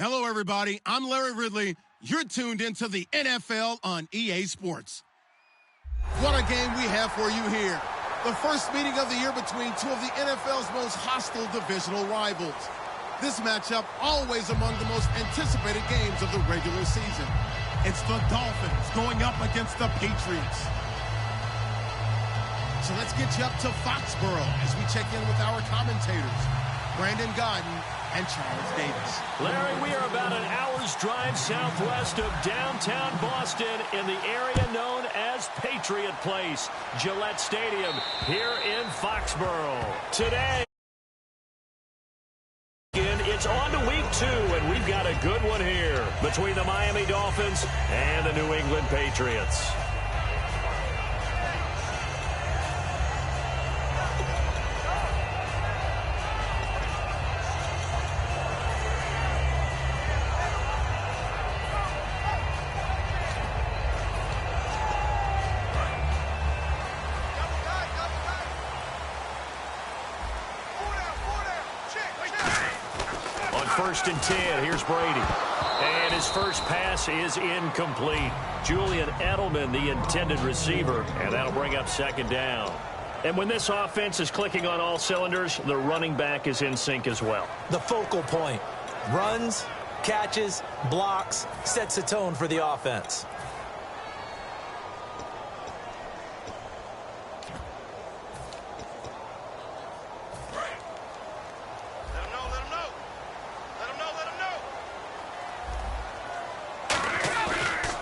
Hello, everybody. I'm Larry Ridley. You're tuned into the NFL on EA Sports. What a game we have for you here. The first meeting of the year between two of the NFL's most hostile divisional rivals. This matchup always among the most anticipated games of the regular season. It's the Dolphins going up against the Patriots. So let's get you up to Foxborough as we check in with our commentators, Brandon Gaudin and Charles Davis. Larry, we are about an hour's drive southwest of downtown Boston in the area known as Patriot Place, Gillette Stadium, here in Foxborough. Today, it's on to week 2, and we've got a good one here between the Miami Dolphins and the New England Patriots. First and 10, here's Brady. And his first pass is incomplete. Julian Edelman, the intended receiver, and that'll bring up second down. And when this offense is clicking on all cylinders, the running back is in sync as well. The focal point. Runs, catches, blocks, sets the tone for the offense.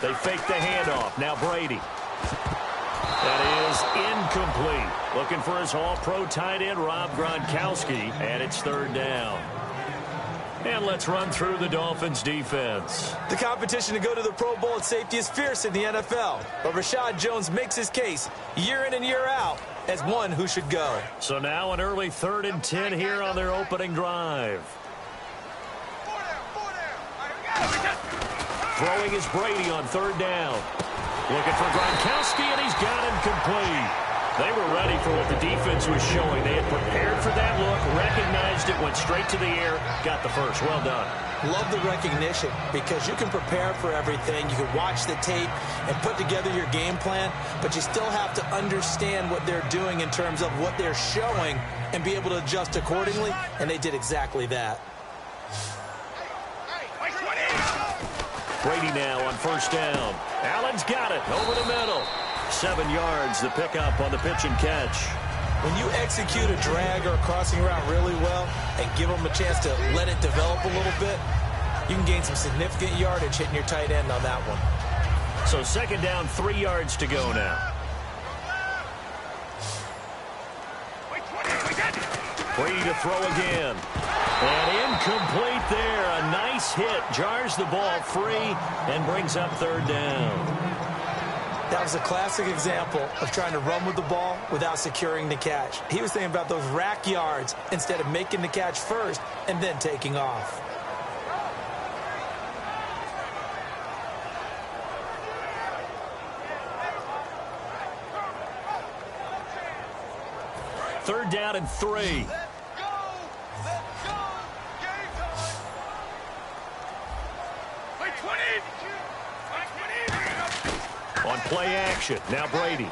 They fake the handoff. Now Brady. That is incomplete. Looking for his all-pro tight end, Rob Gronkowski, and it's third down. And let's run through the Dolphins' defense. The competition to go to the Pro Bowl at safety is fierce in the NFL, but Rashad Jones makes his case year in and year out as one who should go. So now an early 3rd and 10 here on their opening drive. Throwing is Brady on third down. Looking for Gronkowski, and he's got him complete. They were ready for what the defense was showing. They had prepared for that look, recognized it, went straight to the air, got the first. Well done. Love the recognition because you can prepare for everything. You can watch the tape and put together your game plan, but you still have to understand what they're doing in terms of what they're showing and be able to adjust accordingly, and they did exactly that. Brady now on first down. Allen's got it over the middle. 7 yards, the pickup on the pitch and catch. When you execute a drag or a crossing route really well and give them a chance to let it develop a little bit, you can gain some significant yardage hitting your tight end on that one. So second down, 3 yards to go now. Brady to throw again. And incomplete there. A nice hit. Jars the ball free and brings up third down. That was a classic example of trying to run with the ball without securing the catch. He was thinking about those rack yards instead of making the catch first and then taking off. Third down and 3. On play action, now Brady.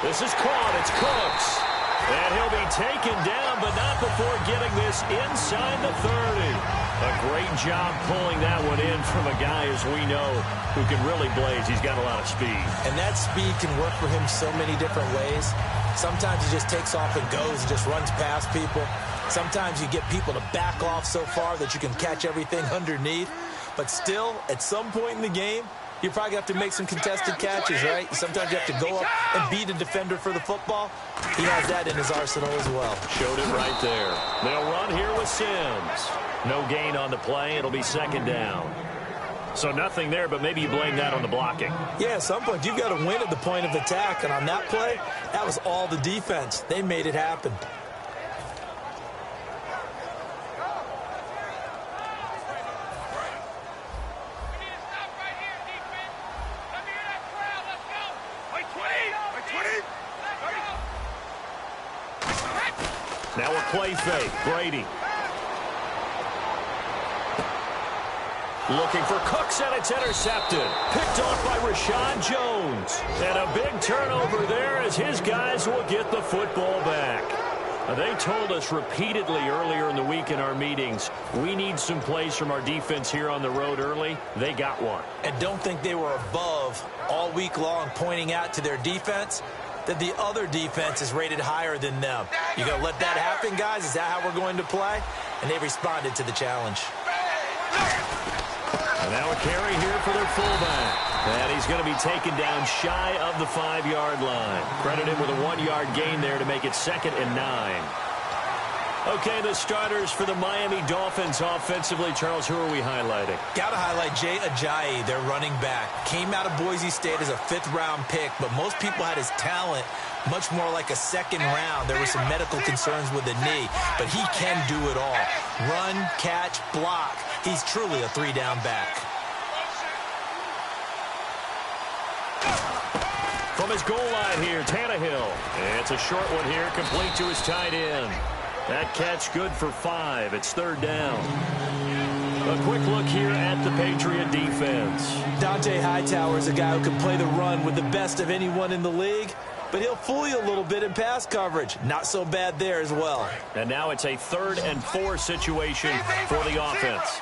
This is caught, it's Cooks. And he'll be taken down, but not before getting this inside the 30. A great job pulling that one in from a guy, as we know, who can really blaze. He's got a lot of speed. And that speed can work for him so many different ways. Sometimes he just takes off and goes and just runs past people. Sometimes you get people to back off so far that you can catch everything underneath. But still, at some point in the game, you probably have to make some contested catches, right? Sometimes you have to go up and beat a defender for the football. He has that in his arsenal as well. Showed it right there. They'll run here with Sims. No gain on the play. It'll be second down. So nothing there, but maybe you blame that on the blocking. Yeah, at some point, you've got to win at the point of attack. And on that play, that was all the defense. They made it happen. Now a play fake. Brady. Looking for Cooks, and it's intercepted. Picked off by Rashad Jones. And a big turnover there as his guys will get the football back. They told us repeatedly earlier in the week in our meetings, we need some plays from our defense here on the road early. They got one. And don't think they were above all week long pointing out to their defense that the other defense is rated higher than them. You going to let that happen, guys? Is that how we're going to play? And they responded to the challenge. And now a carry here for their fullback. And he's going to be taken down shy of the 5-yard line. Credit him with a 1-yard gain there to make it 2nd and 9. Okay, the starters for the Miami Dolphins offensively. Charles, who are we highlighting? Got to highlight Jay Ajayi, their running back. Came out of Boise State as a 5th-round pick, but most people had his talent much more like a 2nd round. There were some medical concerns with the knee, but he can do it all. Run, catch, block. He's truly a 3-down back. From his goal line here, Tannehill. And it's a short one here, complete to his tight end. That catch good for 5. It's 3rd down. A quick look here at the Patriot defense. Dante Hightower is a guy who can play the run with the best of anyone in the league, but he'll fool you a little bit in pass coverage. Not so bad there as well. And now it's a 3rd and 4 situation for the offense.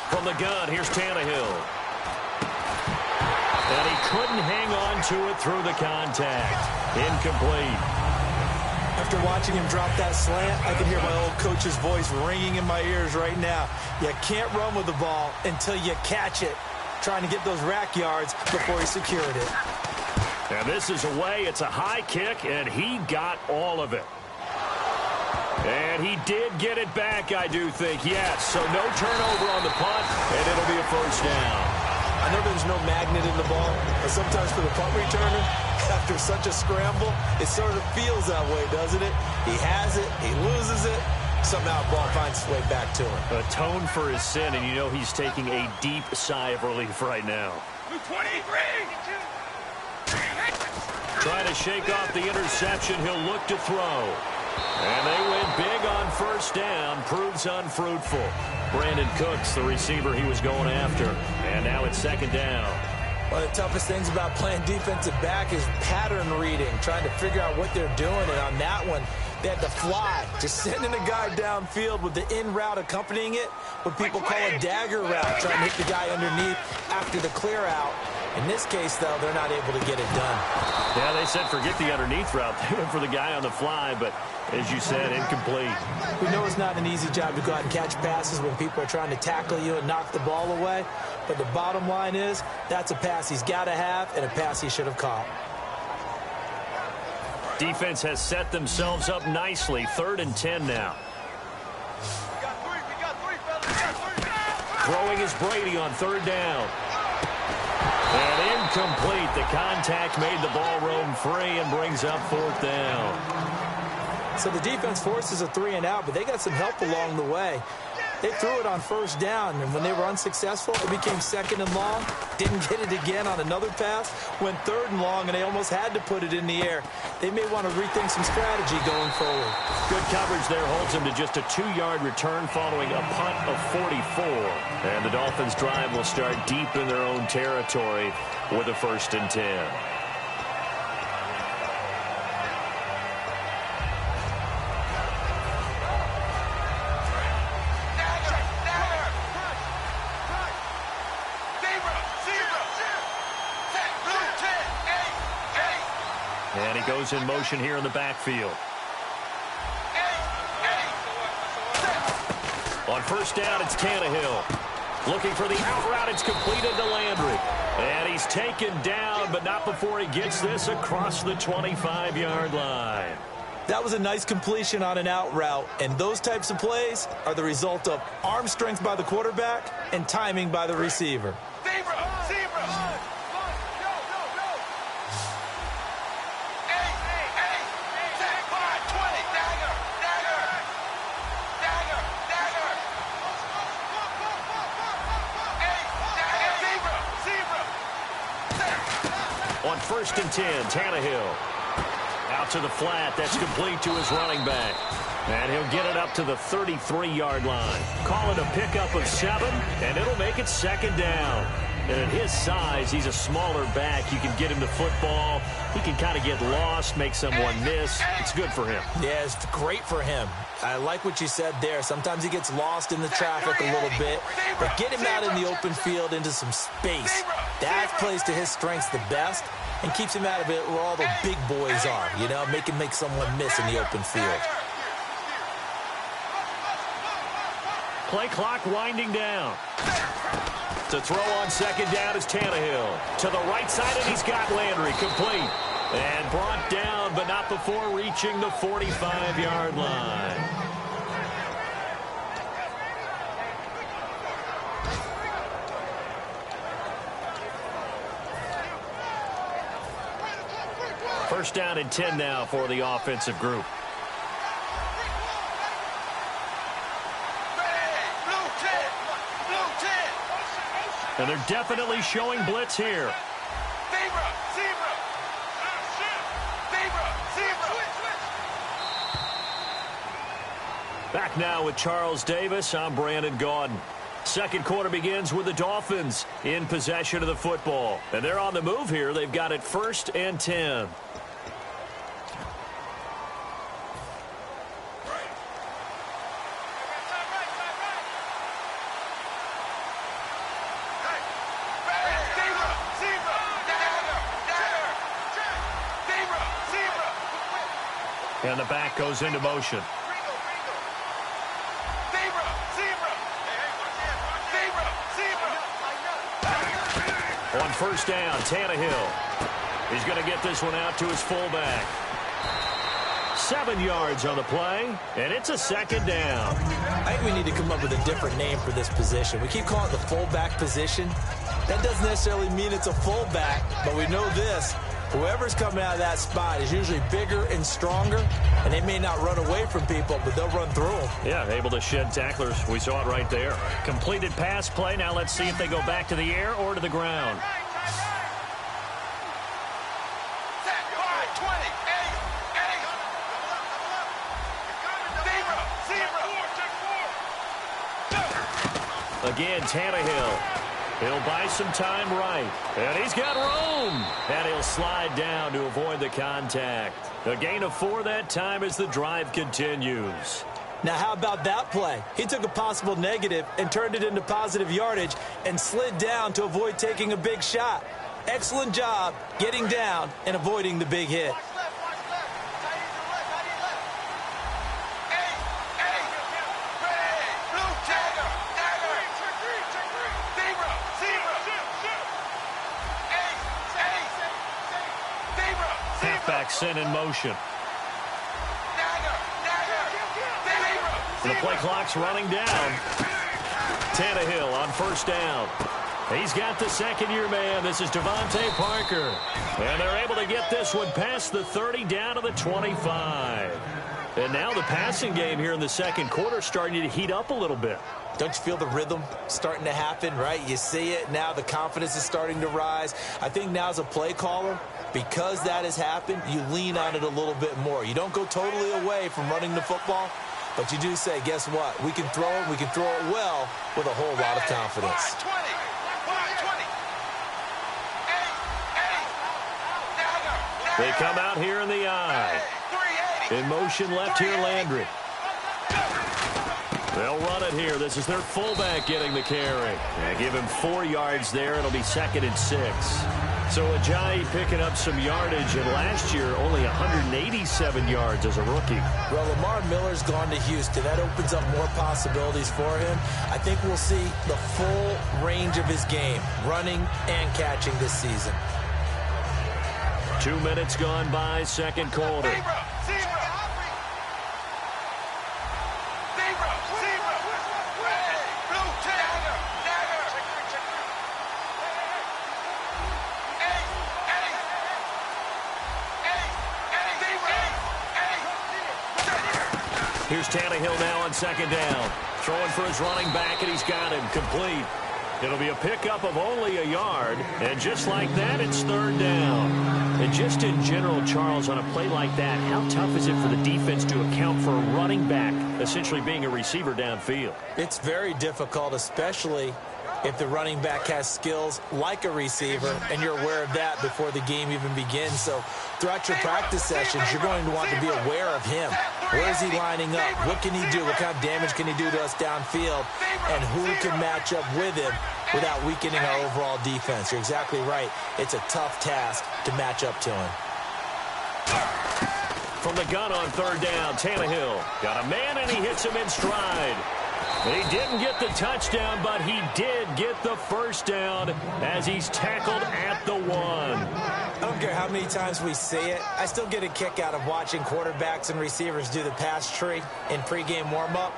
From the gun, here's Tannehill. And he couldn't hang on to it through the contact. Incomplete. After watching him drop that slant, I can hear my old coach's voice ringing in my ears right now. You can't run with the ball until you catch it. Trying to get those rack yards before he secured it. And this is away. It's a high kick, and he got all of it. And he did get it back, I do think. Yes, so no turnover on the punt, and it'll be a 1st down. I know there's no magnet in the ball, but sometimes for the punt returner, after such a scramble, it sort of feels that way, doesn't it? He has it, he loses it, somehow the ball finds its way back to him. Atone for his sin, and you know he's taking a deep sigh of relief right now. 23! Trying to shake off the interception, he'll look to throw. And they went big on 1st down, proves unfruitful. Brandon Cooks, the receiver he was going after. And now it's 2nd down. One of the toughest things about playing defensive back is pattern reading, trying to figure out what they're doing. And on that one, they had to fly, just sending a guy downfield with the in route accompanying it, what people call a dagger route, trying to hit the guy underneath after the clear out. In this case, though, they're not able to get it done. Yeah, they said forget the underneath route. They went for the guy on the fly, but as you said, incomplete. We know it's not an easy job to go out and catch passes when people are trying to tackle you and knock the ball away. But the bottom line is, that's a pass he's got to have and a pass he should have caught. Defense has set themselves up nicely. 3rd and 10 now. Throwing is Brady on 3rd down. And incomplete. The contact made the ball roam free and brings up 4th down. So the defense forces a 3-and-out, but they got some help along the way. They threw it on 1st down, and when they were unsuccessful, it became 2nd and long. Didn't get it again on another pass. Went 3rd and long, and they almost had to put it in the air. They may want to rethink some strategy going forward. Good coverage there holds them to just a 2-yard return following a punt of 44. And the Dolphins' drive will start deep in their own territory with a 1st and 10. And he goes in motion here in the backfield. On 1st down, it's Tannehill. Looking for the out route. It's completed to Landry. And he's taken down, but not before he gets this across the 25-yard line. That was a nice completion on an out route, and those types of plays are the result of arm strength by the quarterback and timing by the receiver. on 1st and 10. Tannehill out to the flat. That's complete to his running back. And he'll get it up to the 33-yard line. Call it a pickup of 7, and it'll make it 2nd down. And at his size, he's a smaller back. You can get him the football. He can kind of get lost, make someone miss. It's good for him. Yeah, it's great for him. I like what you said there. Sometimes he gets lost in the traffic a little bit. But get him out in the open field into some space. That plays to his strengths the best and keeps him out of it where all the big boys are. You know, make someone miss in the open field. Play clock winding down. To throw on 2nd down is Tannehill. To the right side, and he's got Landry complete. And brought down, but not before reaching the 45-yard line. First down and 10 now for the offensive group. And they're definitely showing blitz here. Back now with Charles Davis. I'm Brandon Gaudin. Second quarter begins with the Dolphins in possession of the football. And they're on the move here. They've got it 1st and 10. And the back goes into motion. On 1st down, Tannehill. He's going to get this one out to his fullback. 7 yards on the play, and it's a 2nd down. I think we need to come up with a different name for this position. We keep calling it the fullback position. That doesn't necessarily mean it's a fullback, but we know this. Whoever's coming out of that spot is usually bigger and stronger, and they may not run away from people, but they'll run through them. Yeah, able to shed tacklers. We saw it right there. Completed pass play. Now let's see if they go back to the air or to the ground. Again, Tannehill. He'll buy some time right. And he's got room. And he'll slide down to avoid the contact. A gain of 4 that time as the drive continues. Now, how about that play? He took a possible negative and turned it into positive yardage and slid down to avoid taking a big shot. Excellent job getting down and avoiding the big hit. Halfback sent in motion. The play clock's running down. Tannehill on 1st down. He's got the 2nd-year man. This is Devontae Parker. And they're able to get this one past the 30 down to the 25. And now the passing game here in the 2nd quarter starting to heat up a little bit. Don't you feel the rhythm starting to happen, right? You see it. Now the confidence is starting to rise. I think now as a play caller, because that has happened, you lean on it a little bit more. You don't go totally away from running the football, but you do say, guess what? We can throw it. We can throw it well with a whole lot of confidence. They come out here in the eye. In motion left here, Landry. They'll run it here. This is their fullback getting the carry. Give him 4 yards there. It'll be 2nd and 6. So Ajayi picking up some yardage, and last year only 187 yards as a rookie. Well, Lamar Miller's gone to Houston. That opens up more possibilities for him. I think we'll see the full range of his game, running and catching this season. 2 minutes gone by, 2nd quarter. Here's Tannehill now on 2nd down. Throwing for his running back, and he's got him complete. It'll be a pickup of only a yard, and just like that, it's third down. And just in general, Charles, on a play like that, how tough is it for the defense to account for a running back essentially being a receiver downfield? It's very difficult, especially if the running back has skills like a receiver, and you're aware of that before the game even begins. So throughout your practice sessions, you're going to want to be aware of him. Where is he lining up? What can he do? What kind of damage can he do to us downfield? And who can match up with him without weakening our overall defense? You're exactly right. It's a tough task to match up to him. From the gun on third down, Tannehill got a man, and he hits him in stride. He didn't get the touchdown, but he did get the first down as he's tackled at the 1. I don't care how many times we see it. I still get a kick out of watching quarterbacks and receivers do the pass tree in pregame warm-up.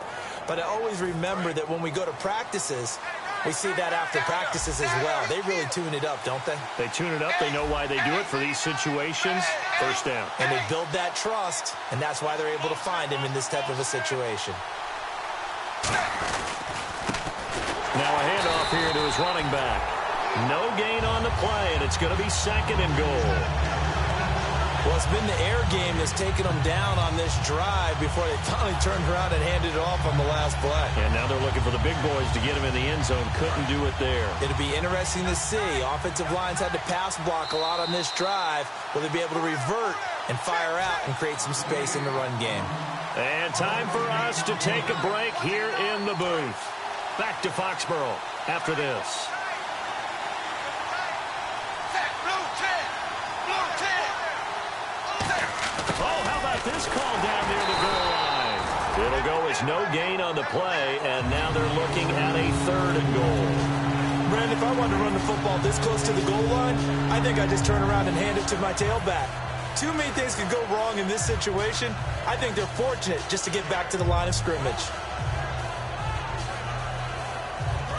But I always remember that when we go to practices, we see that after practices as well. They really tune it up, don't they? They tune it up. They know why they do it for these situations. First down. And they build that trust, and that's why they're able to find him in this type of a situation. Now a handoff here to his running back. No gain on the play, and it's going to be second and goal. Well, it's been the air game that's taken them down on this drive before they finally turned around and handed it off on the last play. And now they're looking for the big boys to get him in the end zone. Couldn't do it there. It'll be interesting to see. Offensive lines had to pass block a lot on this drive. Will they be able to revert and fire out and create some space in the run game? And time for us to take a break here in the booth. Back to Foxborough after this. Oh, how about this call down near the goal line? It'll go as no gain on the play, and now they're looking at a third and goal. Brandon, if I wanted to run the football this close to the goal line, I think I'd just turn around and hand it to my tailback. Too many things could go wrong in this situation. I think they're fortunate just to get back to the line of scrimmage.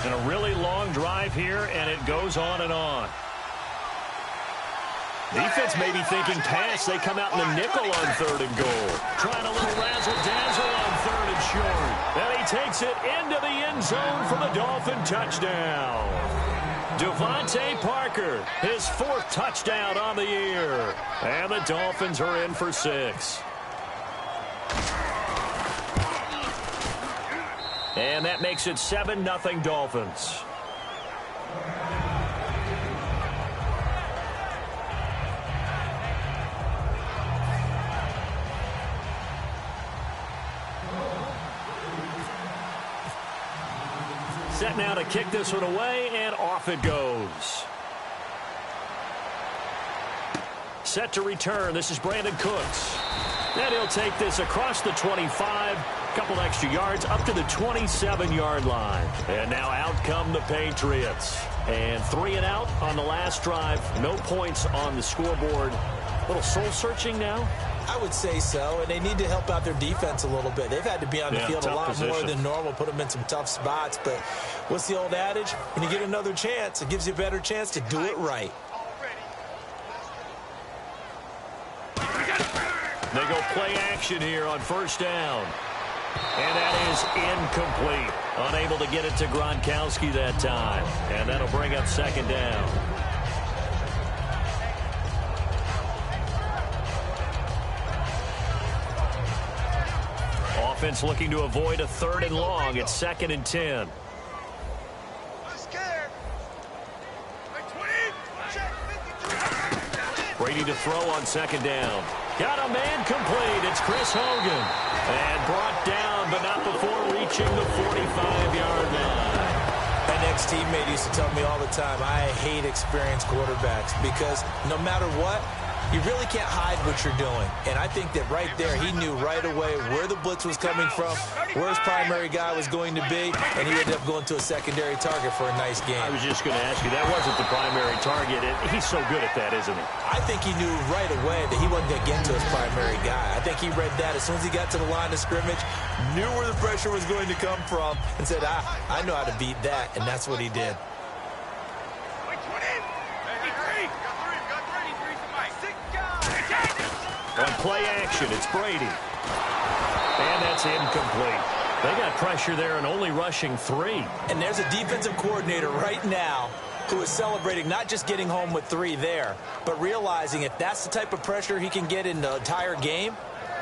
And a really long drive here, and it goes on and on. Defense may be thinking pass. They come out in the nickel on third and goal. Trying a little razzle-dazzle on third and short. And he takes it into the end zone for the Dolphin touchdown. Devontae Parker, his 4th touchdown on the year. And the Dolphins are in for 6. And that makes it 7-0 Dolphins. Set now to kick this one away, and off it goes. Set to return. This is Brandon Cooks. And he'll take this across the 25. Couple extra yards up to the 27-yard line. And now out come the Patriots. And 3 and out on the last drive. No points on the scoreboard. A little soul-searching now? I would say so, and they need to help out their defense a little bit. They've had to be on the field a lot more than normal, put them in some tough spots. But what's the old adage? When you get another chance, it gives you a better chance to do it right. They go play action here on first down. And that is incomplete. Unable to get it to Gronkowski that time. And that'll bring up second down. Offense looking to avoid a 3rd and long. It's 2nd and 10. Brady to throw on second down. Got a man complete. It's Chris Hogan. And brought down, but not before reaching the 45-yard line. My next teammate used to tell me all the time, I hate experienced quarterbacks because no matter what, you really can't hide what you're doing. And I think that right there, he knew right away where the blitz was coming from, where his primary guy was going to be, and he ended up going to a secondary target for a nice game. I was just going to ask you, that wasn't the primary target. He's so good at that, isn't he? I think he knew right away that he wasn't going to get to his primary guy. I think he read that as soon as he got to the line of scrimmage, knew where the pressure was going to come from, and said, I know how to beat that, and that's what he did. On play action, it's Brady. And that's incomplete. They got pressure there and only rushing 3. And there's a defensive coordinator right now who is celebrating not just getting home with 3 there, but realizing if that's the type of pressure he can get in the entire game,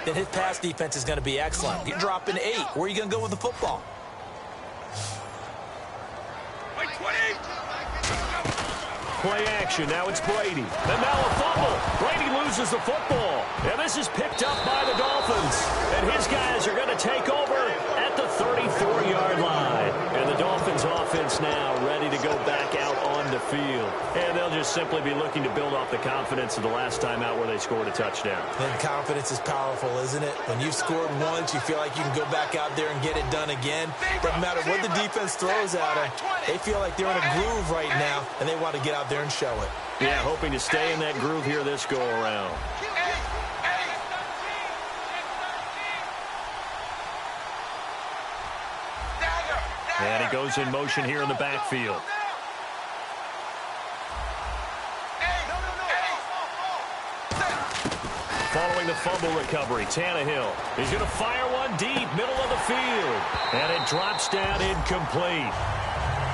then his pass defense is going to be excellent. You're dropping 8. Where are you going to go with the football? Play action. Now it's Brady. And now a fumble. Brady loses the football. And this is picked up by the Dolphins. And his guys are going to take over at the 34-yard line. And the Dolphins offense now ready to go back out on the field. And they'll just simply be looking to build off the confidence of the last time out where they scored a touchdown. And confidence is powerful, isn't it? When you've scored once, you feel like you can go back out there and get it done again. Doesn't matter what the defense throws at them. They feel like they're in a groove right now, and they want to get out there and show it. Yeah, hoping to stay in that groove here this go-around. And he goes in motion here in the backfield. Following the fumble recovery, Tannehill is going to fire one deep, middle of the field. And it drops down incomplete.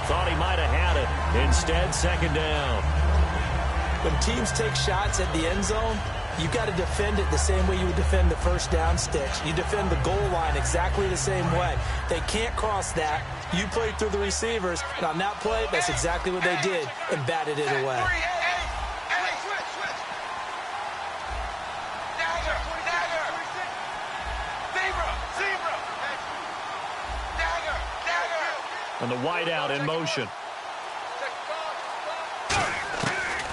Thought he might have had it. Instead, second down. When teams take shots at the end zone, you got to defend it the same way you would defend the first down sticks. You defend the goal line exactly the same way. They can't cross that. You play through the receivers, and on that play, that's exactly what they did and batted it away. And the wideout in motion.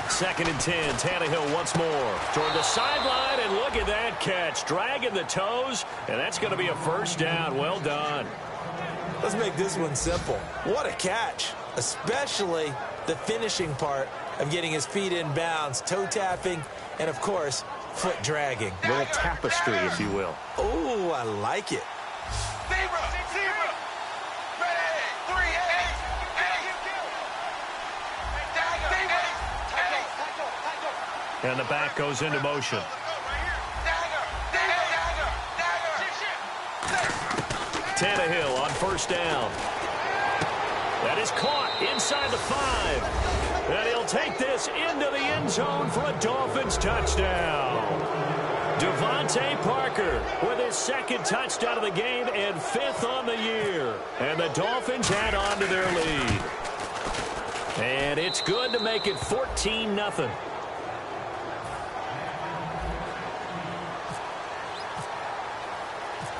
2nd and 10. Tannehill once more toward the sideline, and look at that catch. Dragging the toes, and that's going to be a first down. Well done. Let's make this one simple. What a catch, especially the finishing part of getting his feet in bounds, toe tapping, and, of course, foot dragging. A little tapestry, if you will. Oh, I like it. And the back goes into motion. Tannehill on first down. That is caught inside the 5. And he'll take this into the end zone for a Dolphins touchdown. Devontae Parker with his 2nd touchdown of the game and 5th on the year. And the Dolphins add on to their lead. And it's good to make it 14-0.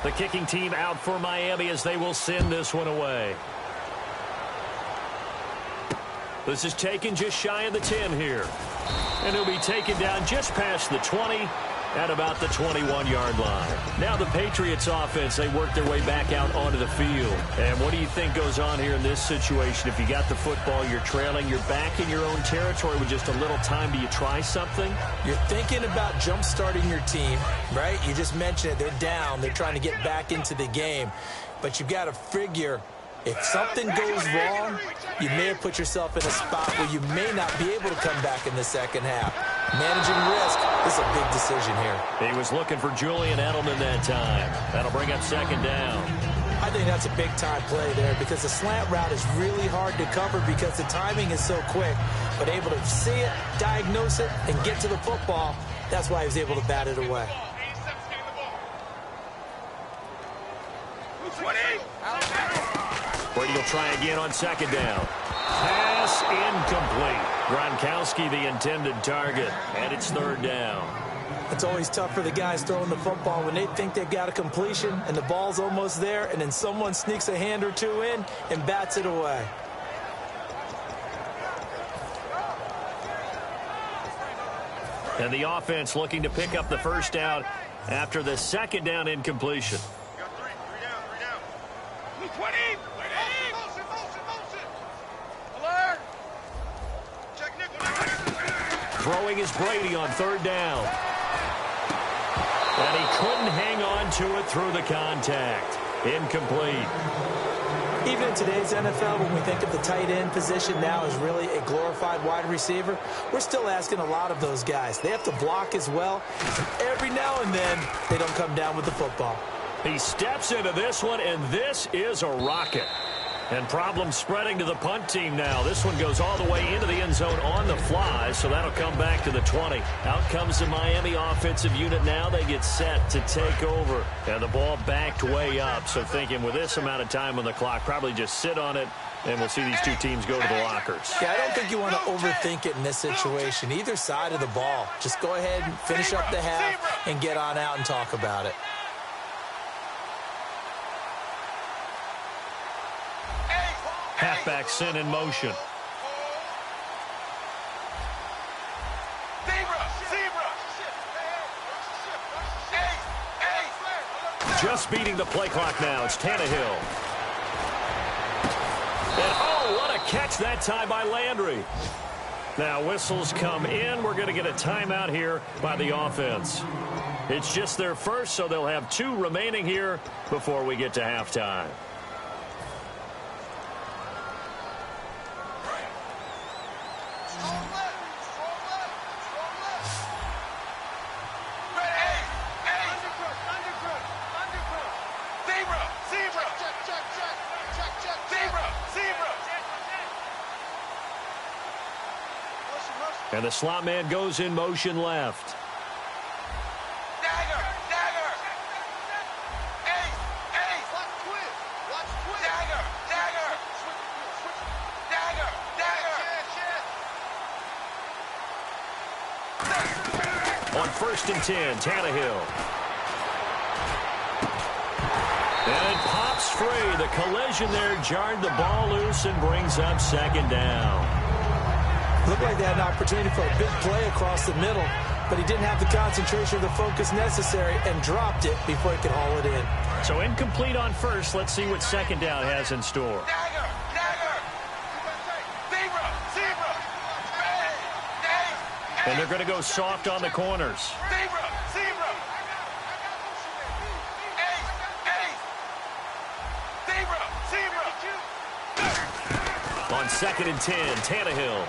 The kicking team out for Miami as they will send this one away. This is taken just shy of the 10 here. And he'll be taken down just past the 20 at about the 21-yard line. Now the Patriots offense, they work their way back out onto the field. And what do you think goes on here in this situation? If you got the football, you're trailing, you're back in your own territory with just a little time. Do you try something? You're thinking about jump-starting your team, right? You just mentioned it. They're down. They're trying to get back into the game. But you've got to figure if something goes wrong, you may have put yourself in a spot where you may not be able to come back in the second half. Managing risk is a big decision here. He was looking for Julian Edelman that time. That'll bring up second down. I think that's a big-time play there because the slant route is really hard to cover because the timing is so quick. But able to see it, diagnose it, and get to the football, that's why he was able to bat it away. Brady will try again on second down. Pass incomplete. Gronkowski the intended target, and it's third down. It's always tough for the guys throwing the football when they think they've got a completion and the ball's almost there, and then someone sneaks a hand or two in and bats it away. And the offense looking to pick up the first down after the second down incompletion. Throwing is Brady on third down. And he couldn't hang on to it through the contact. Incomplete. Even in today's NFL, when we think of the tight end position now as really a glorified wide receiver, we're still asking a lot of those guys. They have to block as well. Every now and then, they don't come down with the football. He steps into this one, and this is a rocket. And problems spreading to the punt team now. This one goes all the way into the end zone on the fly, so that'll come back to the 20. Out comes the Miami offensive unit now. They get set to take over. And the ball backed way up, so thinking with this amount of time on the clock, probably just sit on it, and we'll see these two teams go to the lockers. Yeah, I don't think you want to overthink it in this situation. Either side of the ball. Just go ahead and finish up the half and get on out and talk about it. Halfback sent in motion. Just beating the play clock now. It's Tannehill. And oh, what a catch that time by Landry. Now whistles come in. We're going to get a timeout here by the offense. It's just their first, so they'll have 2 remaining here before we get to halftime. And the slot man goes in motion left. Dagger, dagger. Ace, ace. Watch twist. Dagger, dagger. Dagger, dagger. On 1st and 10, Tannehill. And it pops free. The collision there jarred the ball loose and brings up 2nd down. Looked like they had an opportunity for a big play across the middle, but he didn't have the concentration or the focus necessary and dropped it before he could haul it in. So incomplete on 1st. Let's see what 2nd down has in store. Dagger, dagger. Zebra, zebra. And they're going to go soft on the corners. Zebra, zebra. Ace, ace. Zebra, zebra. On 2nd and 10, Tannehill.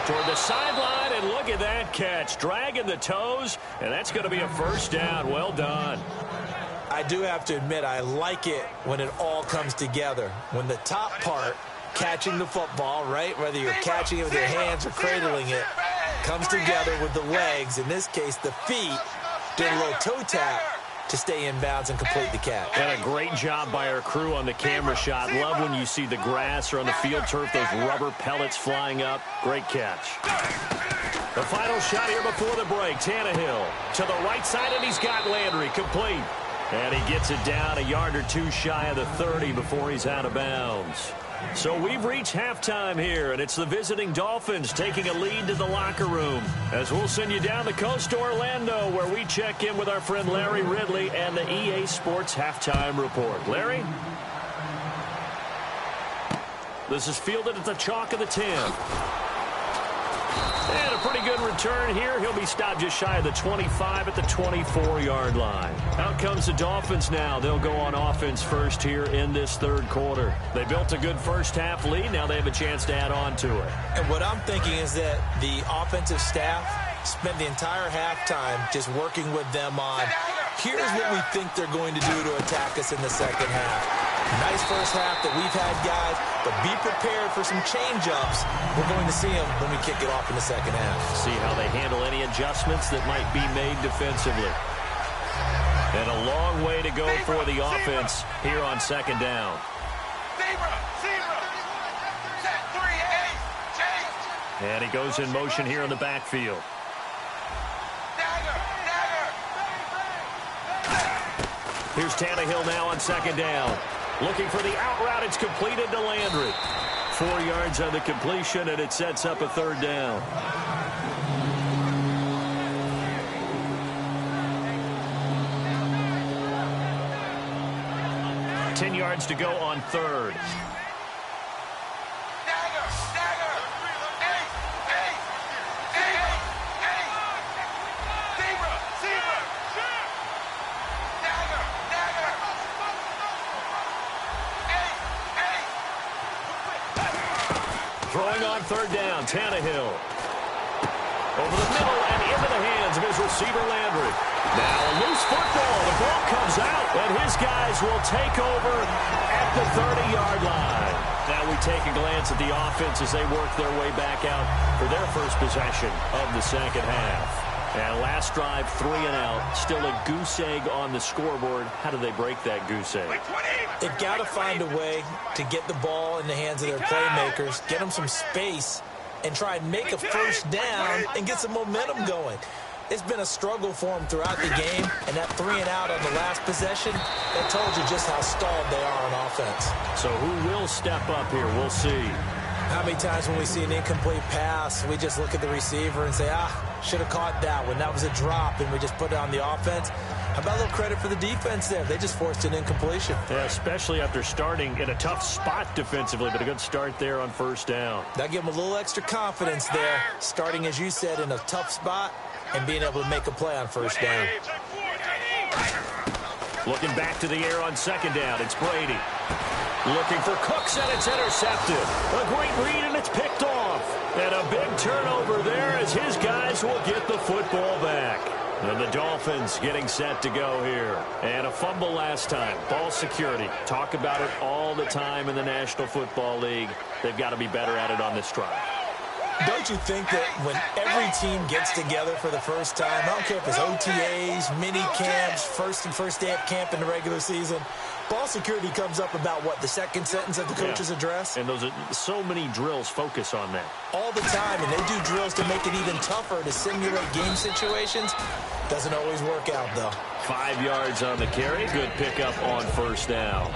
Toward the sideline, and look at that catch. Dragging the toes, and that's going to be a 1st down. Well done. I do have to admit, I like it when it all comes together. When the top part, catching the football, right, whether you're catching it with your hands or cradling it, comes together with the legs, in this case the feet, doing a little toe tap to stay in bounds and complete the catch. And a great job by our crew on the camera shot. Love when you see the grass or on the field turf, those rubber pellets flying up. Great catch. The final shot here before the break. Tannehill to the right side, and he's got Landry complete. And he gets it down a yard or 2 shy of the 30 before he's out of bounds. So we've reached halftime here, and it's the visiting Dolphins taking a lead to the locker room. As we'll send you down the coast to Orlando, where we check in with our friend Larry Ridley and the EA Sports Halftime Report. Larry? This is fielded at the chalk of the 10. And a pretty good return here. He'll be stopped just shy of the 25 at the 24-yard line. Out comes the Dolphins now. They'll go on offense first here in this 3rd quarter. They built a good first-half lead. Now they have a chance to add on to it. And what I'm thinking is that the offensive staff spent the entire halftime just working with them on, here's what we think they're going to do to attack us in the 2nd half. Nice first half that we've had, guys, but be prepared for some change-ups. We're going to see them when we kick it off in the 2nd half. See how they handle any adjustments that might be made defensively. And a long way to go for the offense here on 2nd down. And he goes in motion here in the backfield. Here's Tannehill now on 2nd down. Looking for the out route. It's completed to Landry. 4 yards on the completion, and it sets up a 3rd down. Ten yards to go on 3rd. Throwing on 3rd down, Tannehill. Over the middle and into the hands of his receiver, Landry. Now a loose football. The ball comes out, and his guys will take over at the 30-yard line. Now we take a glance at the offense as they work their way back out for their first possession of the second half. And last drive, 3 and out. Still a goose egg on the scoreboard. How do they break that goose egg? They've got to find a way to get the ball in the hands of their playmakers, get them some space, and try and make a first down and get some momentum going. It's been a struggle for them throughout the game, and that 3 and out on the last possession, that told you just how stalled they are on offense. So who will step up here? We'll see. How many times when we see an incomplete pass, we just look at the receiver and say, should have caught that one. That was a drop, and we just put it on the offense. How about a little credit for the defense there? They just forced an incompletion. Yeah, especially after starting in a tough spot defensively, but a good start there on first down. That gave them a little extra confidence there, starting, as you said, in a tough spot and being able to make a play on first down. Looking back to the air on second down, it's Brady. Looking for Cooks, and it's intercepted. A great read, and it's picked off. And a big turnover there as his guys will get the football back. And the Dolphins getting set to go here. And a fumble last time. Ball security. Talk about it all the time in the National Football League. They've got to be better at it on this drive. Don't you think that when every team gets together for the first time, I don't care if it's OTAs, mini camps, first day of camp in the regular season, ball security comes up about, what, the second sentence of the coach's address? And those are so many drills focus on that. All the time, and they do drills to make it even tougher to simulate game situations. Doesn't always work out, though. 5 yards on the carry. Good pickup on first down.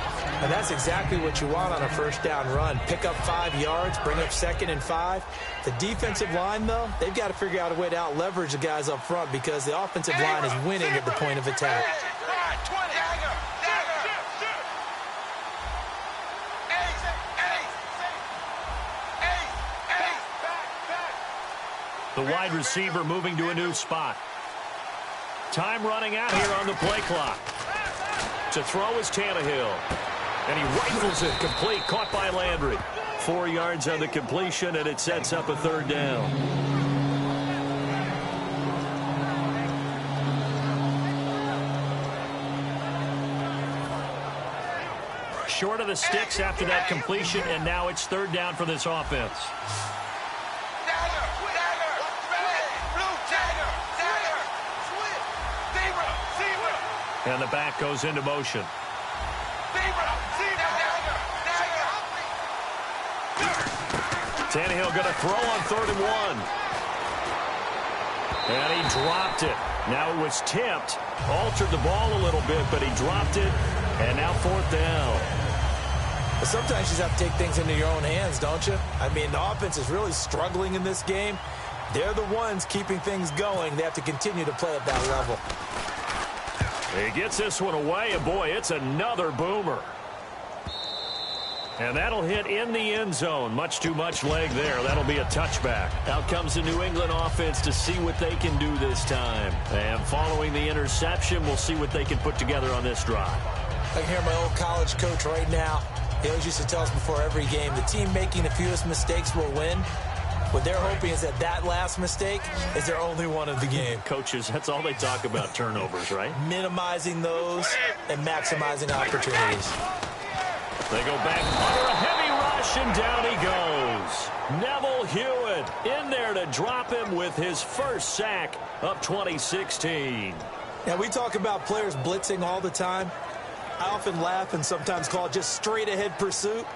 And that's exactly what you want on a first down run. Pick up 5 yards, bring up 2nd and 5. The defensive line, though, they've got to figure out a way to out-leverage the guys up front because the offensive line is winning at the point of attack. The wide receiver moving to a new spot. Time running out here on the play clock. To throw is Tannehill. And he rifles it complete, caught by Landry. 4 yards on the completion, and it sets up a third down. Short of the sticks after that completion, and now it's third down for this offense. And the back goes into motion. Tannehill going to throw on 3rd and 1. And he dropped it. Now it was tipped. Altered the ball a little bit, but he dropped it. And now 4th down. But sometimes you just have to take things into your own hands, don't you? I mean, the offense is really struggling in this game. They're the ones keeping things going. They have to continue to play at that level. He gets this one away, and boy, it's another boomer. And that'll hit in the end zone. Much too much leg there. That'll be a touchback. Out comes the New England offense to see what they can do this time. And following the interception, we'll see what they can put together on this drive. I can hear my old college coach right now. He always used to tell us before every game, the team making the fewest mistakes will win. What they're hoping is that that last mistake is their only one of the game. Coaches, that's all they talk about, turnovers, right? Minimizing those and maximizing opportunities. They go back under a heavy rush, and down he goes. Neville Hewitt in there to drop him with his first sack of 2016. Now, we talk about players blitzing all the time. I often laugh and sometimes call it just straight-ahead pursuit.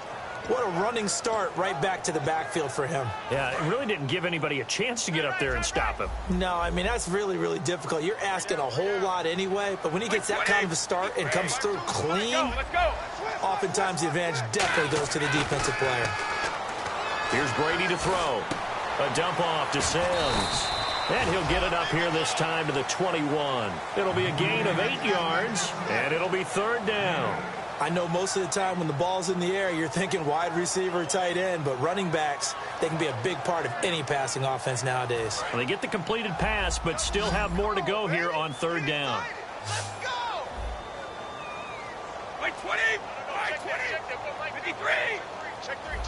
What a running start right back to the backfield for him. Yeah, it really didn't give anybody a chance to get up there and stop him. No, I mean, that's really, really difficult. You're asking a whole lot anyway, but when he gets that kind of a start and comes through clean, oftentimes the advantage definitely goes to the defensive player. Here's Brady to throw. A dump off to Sims. And he'll get it up here this time to the 21. It'll be a gain of 8 yards, and it'll be third down. I know most of the time when the ball's in the air, you're thinking wide receiver, tight end, but running backs, they can be a big part of any passing offense nowadays. Well, they get the completed pass, but still have more to go here on third down. Let's go! Wait, 20! 53! Check three.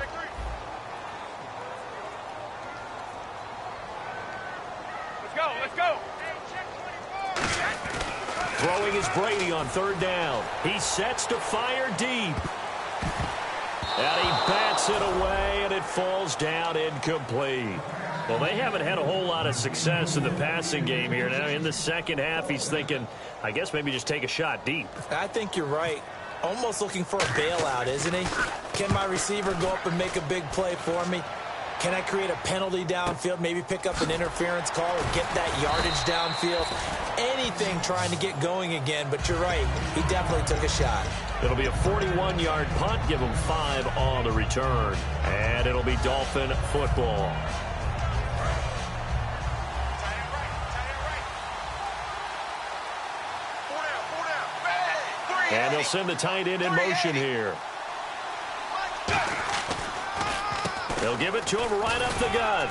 Let's go. Throwing is Brady on third down. He sets to fire deep. And he bats it away, and it falls down incomplete. Well, they haven't had a whole lot of success in the passing game here. Now, in the second half, he's thinking, I guess maybe just take a shot deep. I think you're right. Almost looking for a bailout, isn't he? Can my receiver go up and make a big play for me? Can I create a penalty downfield, maybe pick up an interference call or get that yardage downfield? Anything trying to get going again, but you're right. He definitely took a shot. It'll be a 41-yard punt, give him 5 on the return. And it'll be Dolphin football. And they'll send the tight end in motion here. They'll give it to him right up the gut.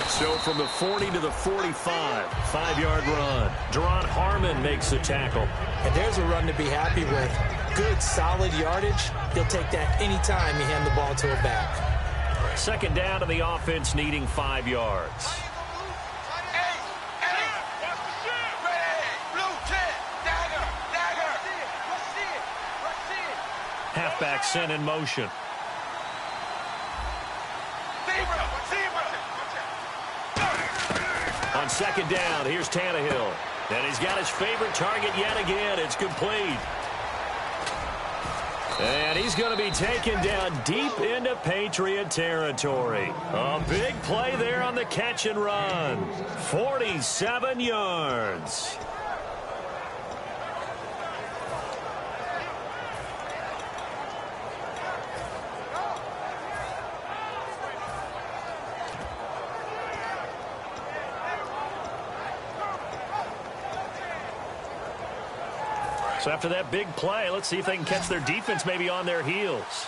So from the 40 to the 45, 5-yard run. Deron Harmon makes the tackle. And there's a run to be happy with. Good, solid yardage. He'll take that anytime you hand the ball to a back. Second down to the offense needing 5 yards. Halfback sent in motion. On second down, here's Tannehill. And he's got his favorite target yet again. It's complete. And he's going to be taken down deep into Patriot territory. A big play there on the catch and run. 47 yards. So after that big play, let's see if they can catch their defense maybe on their heels.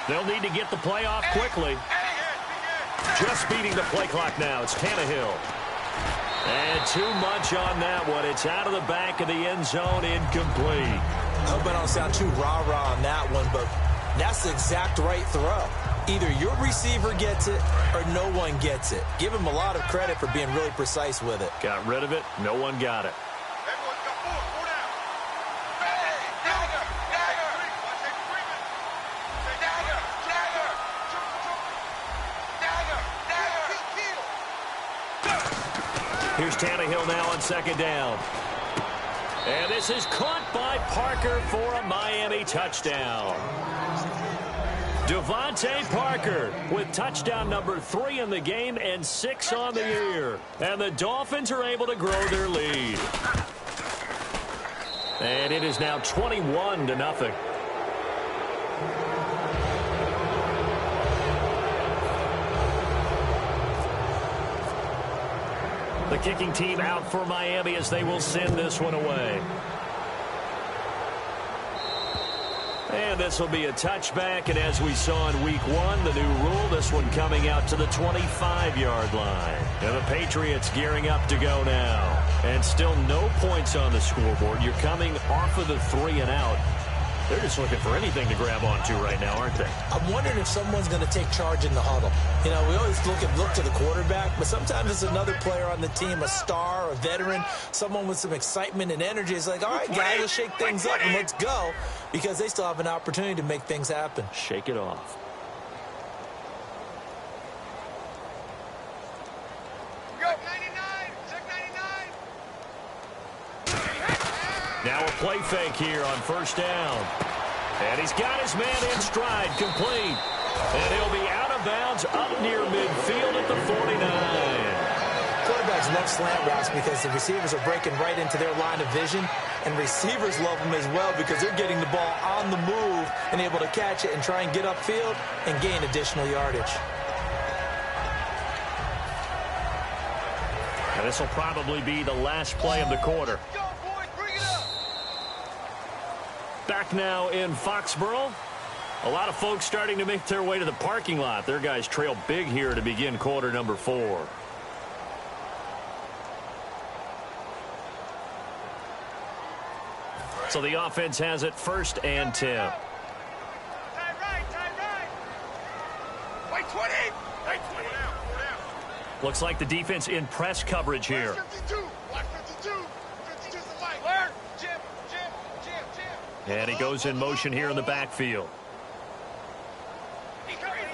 They'll need to get the play off quickly. Just beating the play clock now. It's Tannehill. And too much on that one. It's out of the back of the end zone, incomplete. I hope I don't sound too rah-rah on that one, but that's the exact right throw. Either your receiver gets it or no one gets it. Give him a lot of credit for being really precise with it. Got rid of it. No one got it. Here's Tannehill now on second down. And this is caught by Parker for a Miami touchdown. Devontae Parker with touchdown number 3 in the game and 6 on the year. And the Dolphins are able to grow their lead. And it is now 21-0. The kicking team out for Miami as they will send this one away. And this will be a touchback, and as we saw in week 1, the new rule, this one coming out to the 25-yard line. And the Patriots gearing up to go now. And still no points on the scoreboard. You're coming off of the 3 and out. They're just looking for anything to grab onto right now, aren't they? I'm wondering if someone's going to take charge in the huddle. You know, we always look to the quarterback, but sometimes it's another player on the team, a star, a veteran, someone with some excitement and energy. It's like, all right, guys, let's shake things up and let's go, because they still have an opportunity to make things happen. Shake it off. Now a play fake here on first down. And he's got his man in stride, complete. And he'll be out of bounds up near midfield at the 49. Quarterbacks love slant routes because the receivers are breaking right into their line of vision. And receivers love them as well because they're getting the ball on the move and able to catch it and try and get upfield and gain additional yardage. And this will probably be the last play of the quarter. Back now in Foxborough. A lot of folks starting to make their way to the parking lot. Their guys trail big here to begin quarter number 4. So the offense has it 1st and 10. 20. Hey, 20. Looks like the defense in press coverage here. 52. Watch 52. 52's the light. Learn. Jim. And he goes in motion here in the backfield. He's coming.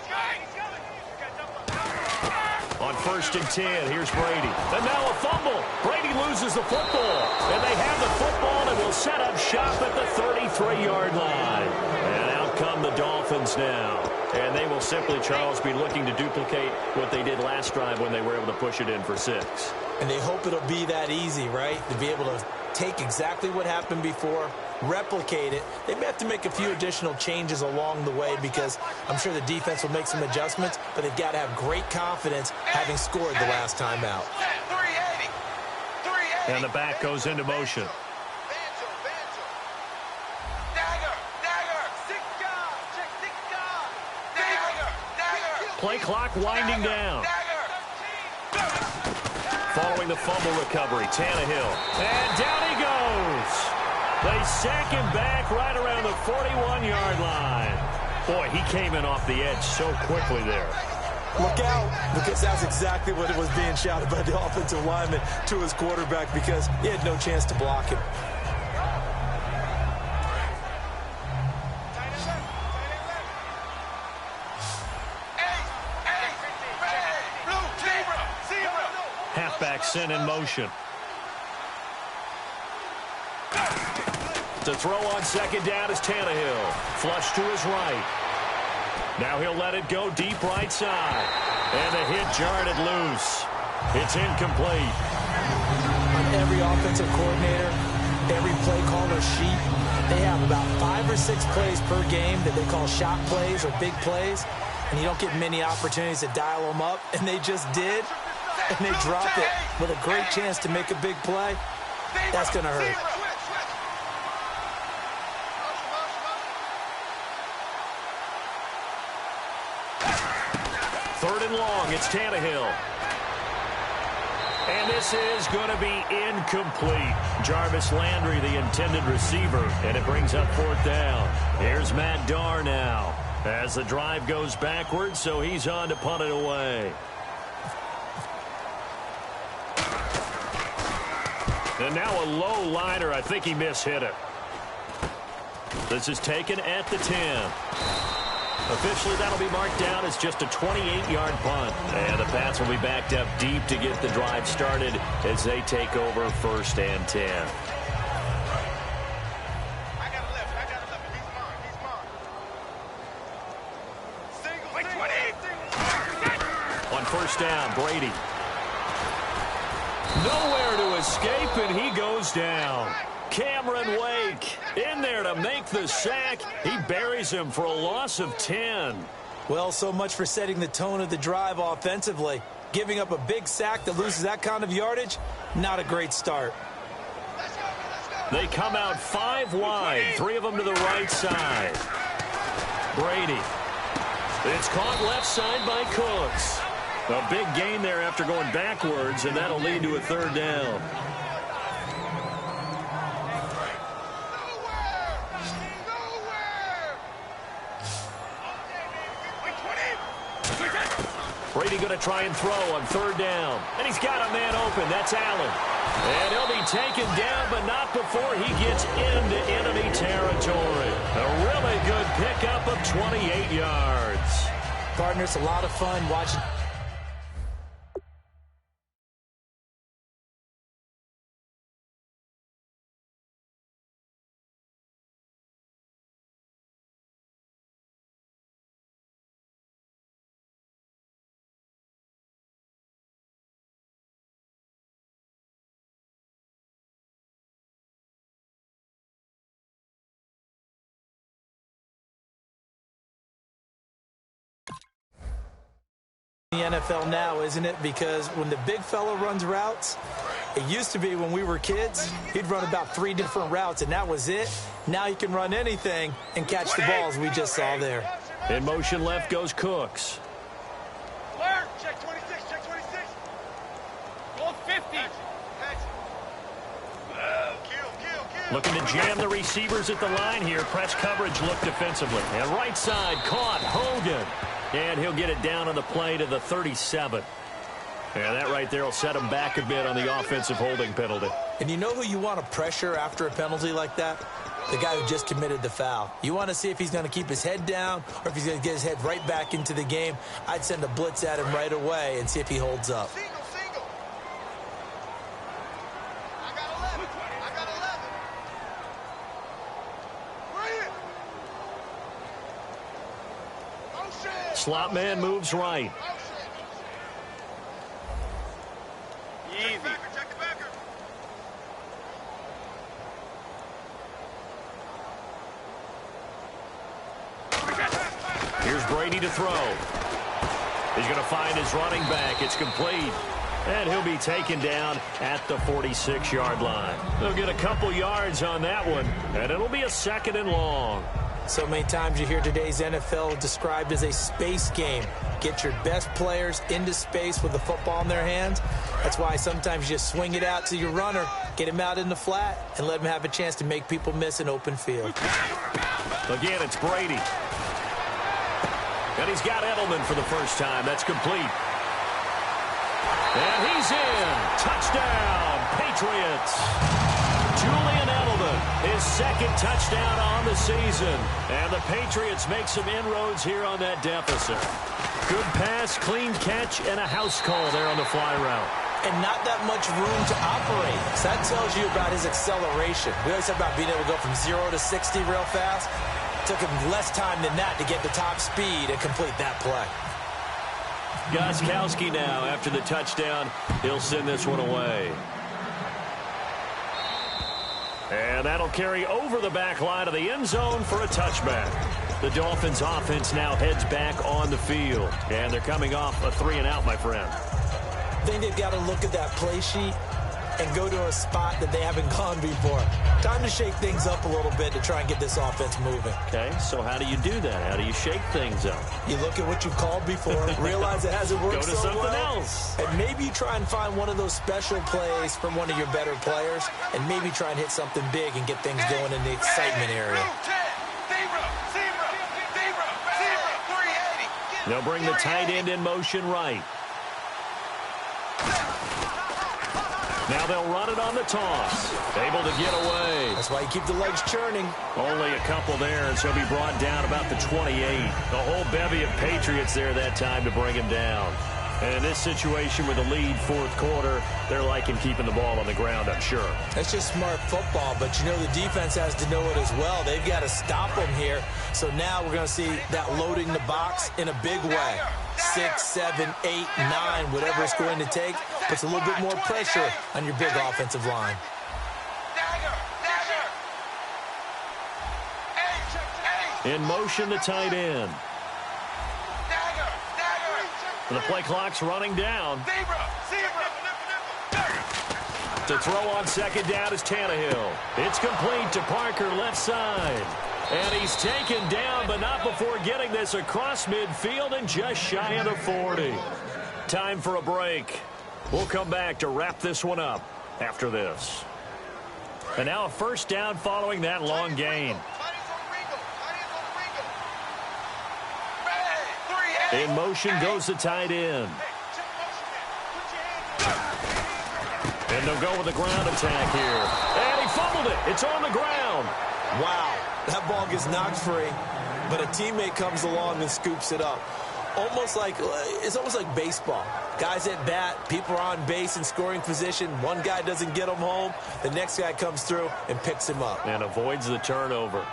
On 1st and 10, here's Brady. And now a fumble. Brady loses the football. And they have the football and will set up shop at the 33-yard line. And out come the Dolphins now. And they will simply, Charles, be looking to duplicate what they did last drive when they were able to push it in for 6. And they hope it'll be that easy, right? To be able to take exactly what happened before, replicate it. They may have to make a few additional changes along the way because I'm sure the defense will make some adjustments, but they've got to have great confidence having scored the last time out. 380. 380. And the back goes into motion. Dagger. 6 guard. Check 6 guard. Dagger. Play clock winding down. Following the fumble recovery, Tannehill. And down he goes. They sack him back right around the 41-yard line. Boy, he came in off the edge so quickly there. Look out, because that's exactly what it was being shouted by the offensive lineman to his quarterback because he had no chance to block him. Halfback sent in motion. To throw on 2nd down is Tannehill. Flush to his right. Now he'll let it go deep right side. And the hit jarred it loose. It's incomplete. On every offensive coordinator, every play caller sheet, they have about 5 or 6 plays per game that they call shot plays or big plays. And you don't get many opportunities to dial them up. And they just did. And they drop it with a great chance to make a big play. That's going to hurt. Third and long, it's Tannehill. And this is going to be incomplete. Jarvis Landry, the intended receiver, and it brings up 4th down. Here's Matt Darr now as the drive goes backwards, so he's on to punt it away. And now a low liner. I think he mishit it. This is taken at the 10. Officially, that'll be marked down as just a 28-yard punt. And the Pats will be backed up deep to get the drive started as they take over 1st and 10. I got 11. He's mine. Single. On 1st down, Brady. Nowhere to escape, and he goes down. Cameron Wake in there to make the sack. He buries him for a loss of 10. Well, so much for setting the tone of the drive offensively. Giving up a big sack that loses that kind of yardage, not a great start. They come out 5 wide, 3 of them to the right side. Brady. It's caught left side by Cooks. A big gain there after going backwards, and that'll lead to a 3rd down. Brady going to try and throw on 3rd down. And he's got a man open. That's Allen. And he'll be taken down, but not before he gets into enemy territory. A really good pickup of 28 yards. Partner, it's a lot of fun watching. The NFL now, isn't it? Because when the big fella runs routes, it used to be when we were kids, he'd run about 3 different routes, and that was it. Now he can run anything and catch the balls we just saw there. In motion left goes Cooks. Learn. Check 26. Go 50. Kill. Looking to jam the receivers at the line here. Press coverage look defensively. And right side caught Hogan. And he'll get it down on the play to the 37. And that right there will set him back a bit on the offensive holding penalty. And you know who you want to pressure after a penalty like that? The guy who just committed the foul. You want to see if he's going to keep his head down or if he's going to get his head right back into the game. I'd send a blitz at him right away and see if he holds up. Slot man moves right. Easy. Here's Brady to throw. He's going to find his running back. It's complete. And he'll be taken down at the 46-yard line. They'll get a couple yards on that one, and it'll be a 2nd and long. So many times you hear today's NFL described as a space game. Get your best players into space with the football in their hands. That's why sometimes you just swing it out to your runner, get him out in the flat, and let him have a chance to make people miss an open field. Again, it's Brady. And he's got Edelman for the first time. That's complete. And he's in. Touchdown, Patriots. Julian Edelman, his 2nd touchdown on the season. And the Patriots make some inroads here on that deficit. Good pass, clean catch, and a house call there on the fly route. And not that much room to operate. So that tells you about his acceleration. We always talk about being able to go from 0 to 60 real fast. It took him less time than that to get the top speed and complete that play. Gostkowski now, after the touchdown, he'll send this one away. And that'll carry over the back line of the end zone for a touchback. The Dolphins offense now heads back on the field. And they're coming off a 3-and-out, my friend. I think they've got to look at that play sheet and go to a spot that they haven't gone before. Time to shake things up a little bit to try and get this offense moving. Okay, so how do you do that? How do you shake things up? You look at what you've called before, realize it hasn't worked Go to so something well, else. and maybe you try and find one of those special plays from one of your better players, and maybe try and hit something big and get things going in the excitement area. They'll bring the tight end in motion right. Now they'll run it on the toss. Able to get away. That's why you keep the legs churning. Only a couple there, and so he'll be brought down about the 28. The whole bevy of Patriots there that time to bring him down. And in this situation with the lead 4th quarter, they're liking keeping the ball on the ground, I'm sure. That's just smart football, but you know the defense has to know it as well. They've got to stop them here. So now we're going to see that loading the box in a big way. 6, 7, 8, 9, whatever it's going to take, puts a little bit more pressure on your big offensive line. In motion, the tight end. The play clock's running down. To throw on 2nd down is Tannehill. It's complete to Parker, left side. And he's taken down, but not before getting this across midfield and just shy of the 40. Time for a break. We'll come back to wrap this one up after this. And now a 1st down following that long gain. In motion goes the tight end. And they'll go with the ground attack here. And he fumbled it. It's on the ground. Wow, that ball gets knocked free, but a teammate comes along and scoops it up. It's almost like baseball. Guys at bat, people are on base in scoring position. One guy doesn't get him home. The next guy comes through and picks him up. And avoids the turnover.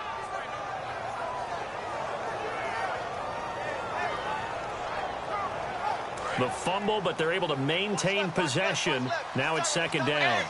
The fumble, but they're able to maintain possession. Now it's 2nd down.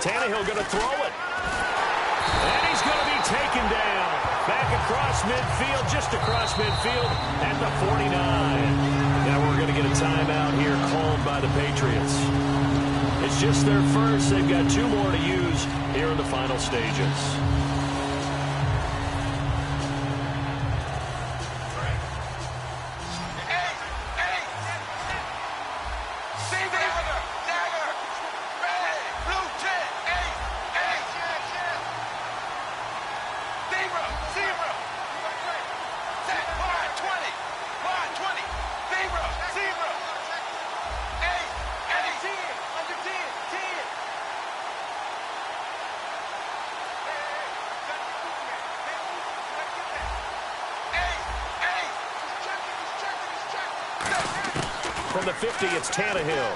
Tannehill going to throw it. And he's going to be taken down. Back across midfield, just across midfield at the 49. Now we're going to get a timeout here called by the Patriots. It's just their first. They've got 2 more to use here in the final stages. From the 50, it's Tannehill.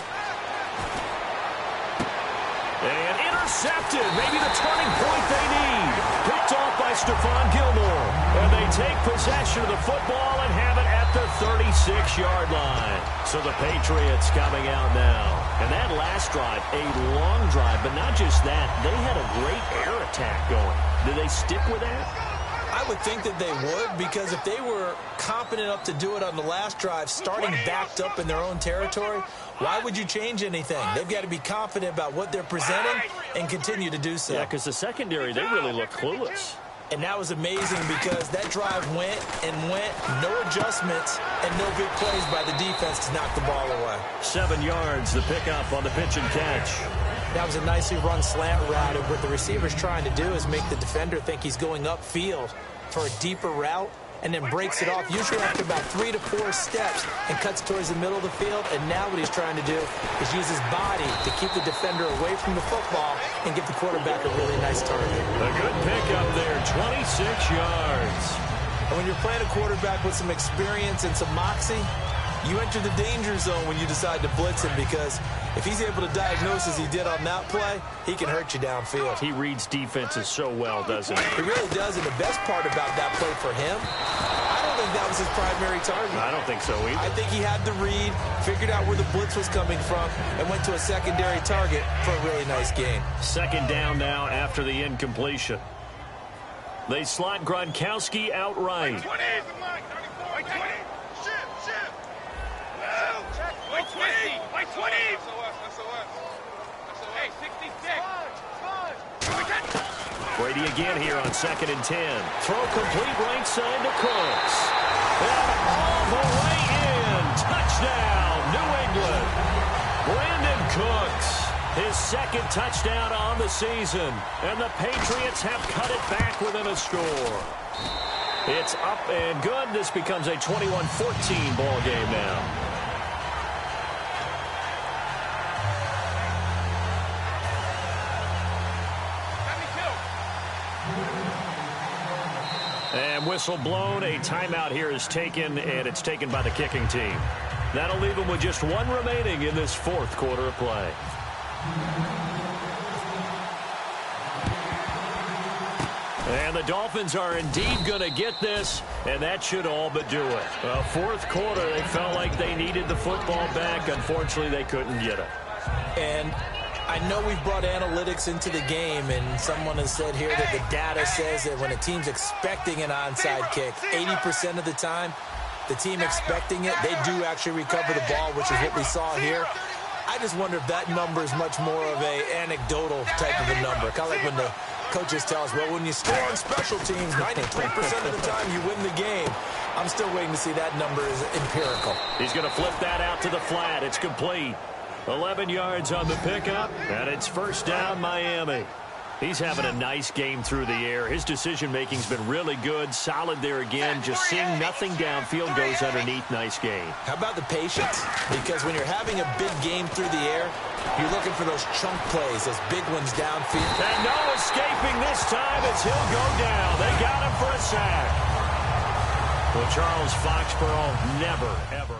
And intercepted. Maybe the turning point they need. Picked off by Stephon Gilmore. And they take possession of the football and have it at the 36-yard line. So the Patriots coming out now. And that last drive, a long drive, but not just that. They had a great air attack going. Do they stick with that? I would think that they would, because if they were competent enough to do it on the last drive, starting backed up in their own territory, why would you change anything? They've got to be confident about what they're presenting and continue to do so. Yeah, because the secondary, they really look clueless. And that was amazing because that drive went and went, no adjustments, and no big plays by the defense to knock the ball away. 7 yards, the pickup on the pitch and catch. That was a nicely run slant route, and what the receiver's trying to do is make the defender think he's going upfield for a deeper route, and then breaks it off, usually after about 3 to 4 steps, and cuts towards the middle of the field. And now what he's trying to do is use his body to keep the defender away from the football and give the quarterback a really nice target. A good pickup there, 26 yards. And when you're playing a quarterback with some experience and some moxie, you enter the danger zone when you decide to blitz him, because if he's able to diagnose as he did on that play, he can hurt you downfield. He reads defenses so well, doesn't he? He really does, and the best part about that play for him, I don't think that was his primary target. I don't think so either. I think he had the read, figured out where the blitz was coming from, and went to a secondary target for a really nice gain. 2nd down now after the incompletion. They slot Gronkowski outright. Brady again here on 2nd and 10. Throw complete right side to Cooks. And all the way in. Touchdown, New England. Brandon Cooks, his 2nd touchdown on the season. And the Patriots have cut it back within a score. It's up and good. This becomes a 21-14 ball game now. And whistle blown. A timeout here is taken, and it's taken by the kicking team. That'll leave them with just 1 remaining in this 4th quarter of play. And the Dolphins are indeed going to get this, and that should all but do it. 4th quarter, they felt like they needed the football back. Unfortunately, they couldn't get it. And I know we've brought analytics into the game, and someone has said here that the data says that when a team's expecting an onside kick, 80% of the time, the team expecting it, they do actually recover the ball, which is what we saw here. I just wonder if that number is much more of a anecdotal type of a number. Kind of like when the coaches tell us, well, when you score on special teams, 93% of the time you win the game. I'm still waiting to see that number is empirical. He's going to flip that out to the flat. It's complete. 11 yards on the pickup, and it's 1st down, Miami. He's having a nice game through the air. His decision-making's been really good, solid there again. Just seeing nothing downfield, goes underneath. Nice game. How about the patience? Because when you're having a big game through the air, you're looking for those chunk plays, those big ones downfield. And no escaping this time as he'll go down. They got him for a sack. Well, Charles Foxborough never, ever